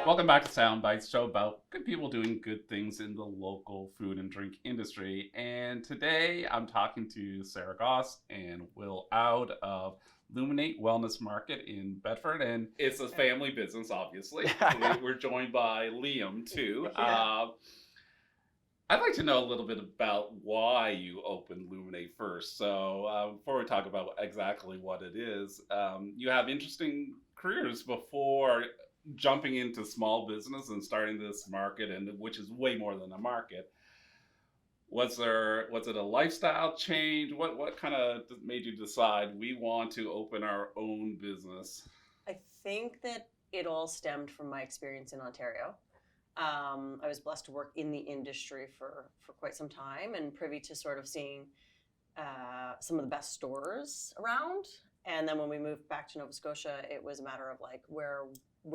Welcome back to Soundbites, show about good people doing good things in the local food and drink industry. And today I'm talking to Sarah Gosse and Will Out of Luminate Wellness Market in Bedford. And it's a family business, obviously. We're joined by Liam, too. I'd like to know a little bit about why you opened Luminate first. So before we talk about exactly what it is, you have interesting careers before jumping into small business and starting this market, and which is way more than a market. Was it a lifestyle change? What kind of made you decide we want to open our own business? I think that it all stemmed from my experience in Ontario. I was blessed to work in the industry for quite some time and privy to sort of seeing some of the best stores around. And then when we moved back to Nova Scotia, it was a matter of like, where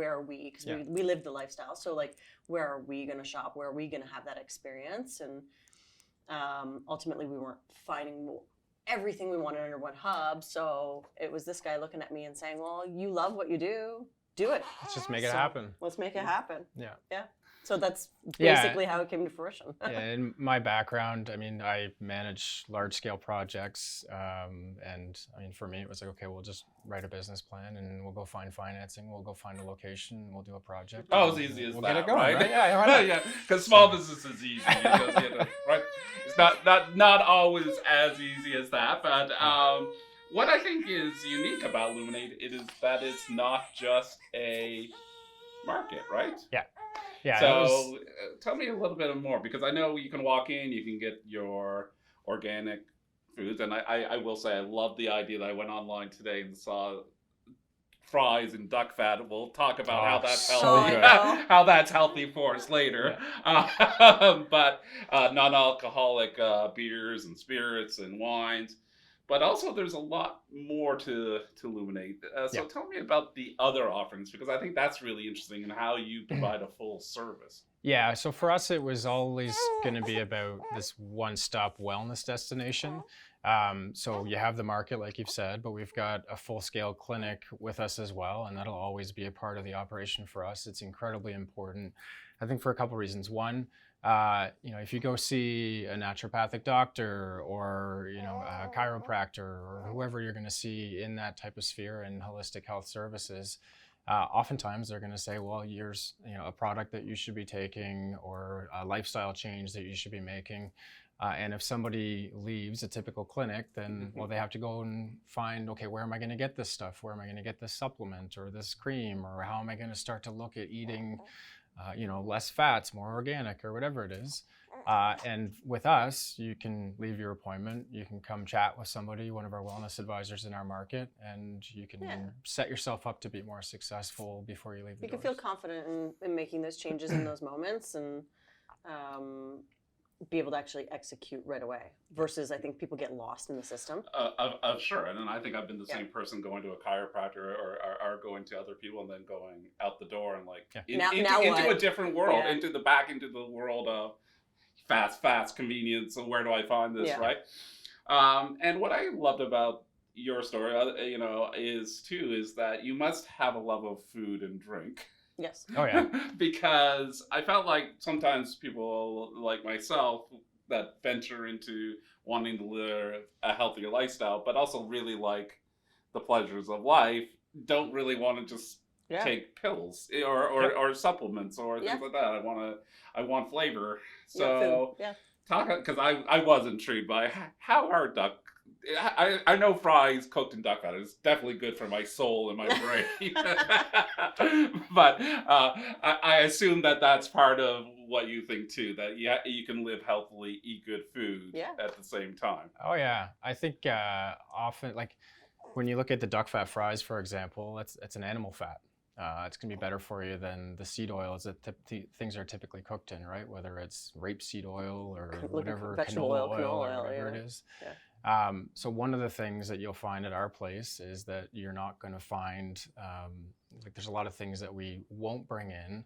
are we? Because we lived the lifestyle. So like, where are we going to shop? Where are we going to have that experience? And ultimately, we weren't finding everything we wanted under one hub. So it was this guy looking at me and saying, well, you love what you do it. Let's just make it happen. Let's make it happen. Yeah. So that's basically how it came to fruition. In my background, I mean, I manage large-scale projects, and I mean, for me, it was like, okay, we'll just write a business plan, and we'll go find financing, we'll go find a location, we'll do a project. Oh, as easy as we'll that, get it going, right? Yeah, right. Yeah, because small business is easy. Right? It's not always as easy as that, but what I think is unique about Luminate is that it's not just a market, right? Yeah. So tell me a little bit more, because I know you can walk in, you can get your organic foods, and I will say I love the idea that I went online today and saw fries and duck fat. We'll talk about how that's healthy, how that's healthy for us later. But non-alcoholic beers and spirits and wines. But also, there's a lot more to Luminate. So tell me about the other offerings, because I think that's really interesting in how you provide a full service. Yeah, so for us, it was always going to be about this one-stop wellness destination. So you have the market, like you've said, but we've got a full-scale clinic with us as well, and that'll always be a part of the operation for us. It's incredibly important, I think, for a couple reasons. One, if you go see a naturopathic doctor or, a chiropractor or whoever you're going to see in that type of sphere in holistic health services, oftentimes they're going to say, well, here's, a product that you should be taking or a lifestyle change that you should be making. And if somebody leaves a typical clinic, then, well, they have to go and find, okay, where am I going to get this stuff? Where am I going to get this supplement or this cream? Or how am I going to start to look at eating less fats, more organic, or whatever it is. And with us, you can leave your appointment, you can come chat with somebody, one of our wellness advisors in our market, and you can set yourself up to be more successful before you leave the doors. You can feel confident in making those changes in those moments and be able to actually execute right away, versus I think people get lost in the system. Sure, and I think I've been the same person going to a chiropractor or going to other people and then going out the door and into a different world, into the world of fast convenience. And where do I find this, right? And what I loved about your story, is that you must have a love of food and drink. Yes. Oh, yeah. Because I felt like sometimes people like myself that venture into wanting to live a healthier lifestyle, but also really like the pleasures of life, don't really want to just take pills or supplements or things like that. I want flavor. So talk, because I was intrigued by how are duck. I know fries cooked in duck fat is definitely good for my soul and my brain, but I assume that that's part of what you think too, that you can live healthily, eat good food at the same time. Oh yeah, I think often, like when you look at the duck fat fries, for example, it's an animal fat. It's going to be better for you than the seed oils that things are typically cooked in, right? Whether it's rapeseed oil or whatever, canola oil or whatever it is. Yeah. So one of the things that you'll find at our place is that you're not going to find, there's a lot of things that we won't bring in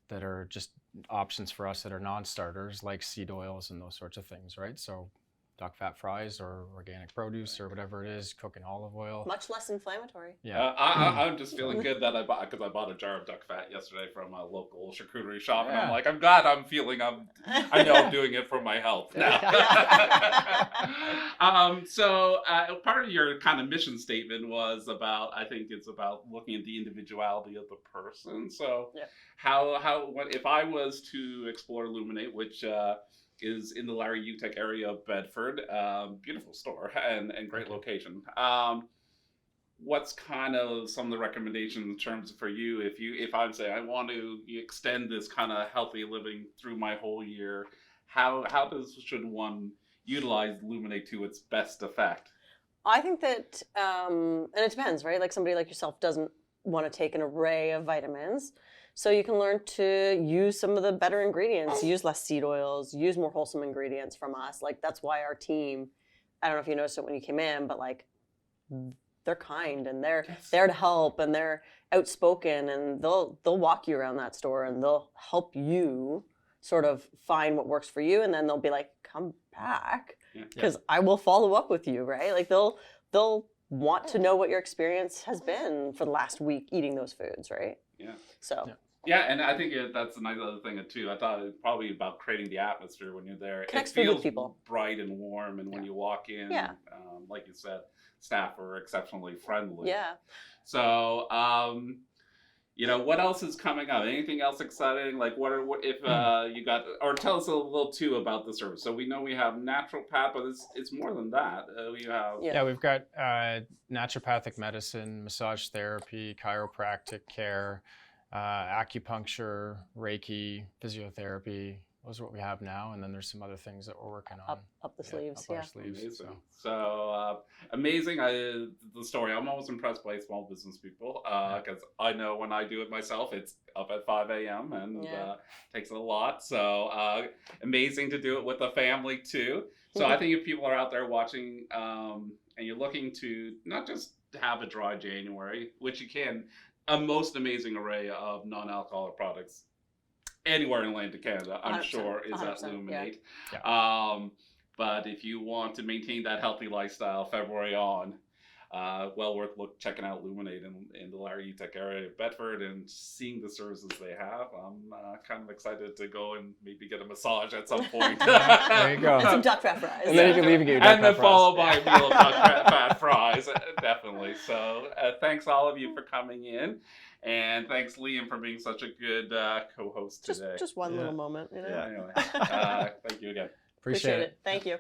that are just options for us that are non-starters, like seed oils and those sorts of things, right? So duck fat fries or organic produce or whatever it is, cook in olive oil. Much less inflammatory. Yeah. I'm just feeling good that I bought a jar of duck fat yesterday from a local charcuterie shop, and I'm Yeah. like, I'm glad I know I'm doing it for my health now. So part of your kind of mission statement was about, I think it's about looking at the individuality of the person. So Yeah. what if I was to explore Luminate, which is in the Larry Utek area of Bedford, beautiful store and great location. What's kind of some of the recommendations in terms of for you if I'm saying I want to extend this kind of healthy living through my whole year, how should one utilize Luminate to its best effect? I think that, and it depends, right? Like somebody like yourself doesn't want to take an array of vitamins. So you can learn to use some of the better ingredients, use less seed oils, use more wholesome ingredients from us. Like that's why our team, I don't know if you noticed it when you came in, but like they're kind and they're there to help and they're outspoken and they'll walk you around that store and they'll help you sort of find what works for you, and then they'll be like, come back because I will follow up with you, right? Like they'll want to know what your experience has been for the last week eating those foods, right? Yeah. So. Yeah, and I think that's a nice other thing too. I thought it probably about creating the atmosphere when you're there. Connects it feels with people. Bright and warm, and when you walk in, like you said, staff are exceptionally friendly. Yeah. So, what else is coming up? Anything else exciting? Like, you got, or tell us a little too about the service. So we know we have naturopath, but it's more than that. We have we've got naturopathic medicine, massage therapy, chiropractic care, acupuncture, Reiki, physiotherapy. Those are what we have now, and then there's some other things that we're working on. Up the sleeves, up our sleeves. Amazing. So amazing. The story. I'm always impressed by small business people because I know when I do it myself, it's up at 5 a.m. and takes a lot. So amazing to do it with a family too. So I think if people are out there watching and you're looking to not just have a dry January, which you can, a most amazing array of non-alcoholic products anywhere in Atlantic Canada, I'm sure, is at Luminate. Yeah. But if you want to maintain that healthy lifestyle February on, well worth checking out Luminate in the Larry Utek area of Bedford and seeing the services they have. I'm kind of excited to go and maybe get a massage at some point. There you go. And some duck fat fries. And then you can leave and get your duck fat and then fries. followed by a meal of duck fat fries, definitely. So thanks all of you for coming in. And thanks, Liam, for being such a good co-host today. Just one little moment. Anyway, thank you again. Appreciate it. Thank you.